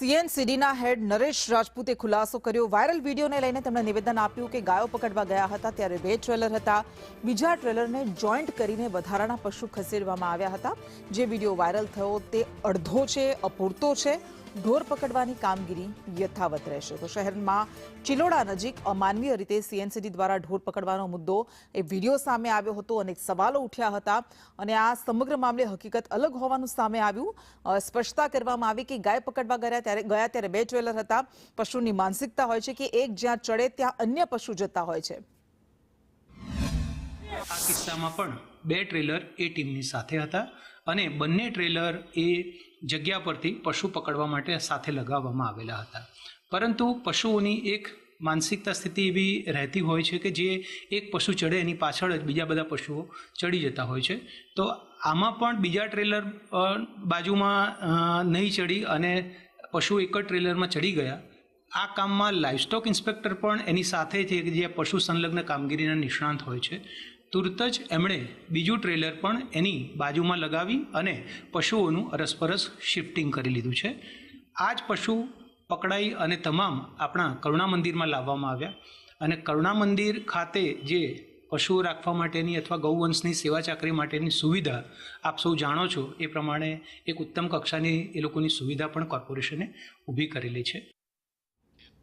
સીએનસીડીના હેડ નરેશ રાજપૂતે ખુલાસો કર્યો। વાયરલ વિડીયોને લઈને તેમણે નિવેદન આપ્યું કે ગાયો પકડવા ગયા હતા ત્યારે 2 ટ્રેલર હતા। બીજા ટ્રેલરને જોઈન્ટ કરીને વધારાના પશુ ખસેડવામાં આવ્યા હતા। જે વિડીયો વાયરલ થયો તે અડધો છે, અપૂરતો છે। ઢોર પકડવાની કામગીરી યથાવત રહેશે। તો શહેરમાં ચિલોડા નજીક અમાનવીય રીતે સીએનસીડી દ્વારા ઢોર પકડવાનો મુદ્દો એ વિડીયો સામે આવ્યો હતો। અનેક સવાલો ઉઠ્યા હતા અને આ સમગ્ર મામલે હકીકત અલગ હોવાનું સામે આવ્યું। સ્પષ્ટતા કરવામાં આવી કે ગાય પકડવા ગયા ત્યારે 2 ટ્રેલર હતા। પશુની માનસિકતા હોય છે કે એક જ્યાં ચડે ત્યાં અન્ય પશુ જતા હોય છે। આ કિસ્સામાં પણ 2 ટ્રેલર એ ટીમની સાથે હતા અને બંને ટ્રેલર એ જગ્યા પરથી પશુ પકડવા માટે સાથે લગાવવામાં આવેલા હતા। પરંતુ પશુઓની એક માનસિકતા સ્થિતિ એવી રહેતી હોય છે કે જે એક પશુ ચડે એની પાછળ જ બીજા બધા પશુઓ ચડી જતા હોય છે। તો આમાં પણ બીજા ટ્રેલર બાજુમાં નહીં ચડી અને પશુ એક જ ટ્રેલરમાં ચડી ગયા। આ કામમાં લાઇવસ્ટોક ઇન્સ્પેક્ટર પણ એની સાથે છે જે પશુ સંલગ્ન કામગીરીના નિષ્ણાંત હોય છે। તુરત જ એમણે બીજું ટ્રેલર પણ એની બાજુમાં લગાવી અને પશુઓનું અરસપરસ શિફ્ટિંગ કરી લીધું છે। આ જ પશુ પકડાઈ અને તમામ આપણા કરુણા મંદિરમાં લાવવામાં આવ્યા અને કરુણા મંદિર ખાતે જે પશુઓ રાખવા માટેની અથવા ગૌવંશની સેવા ચાકરી માટેની સુવિધા આપ સૌ જાણો છો એ પ્રમાણે એક ઉત્તમ કક્ષાની એ લોકોની સુવિધા પણ કોર્પોરેશને ઊભી કરેલી છે।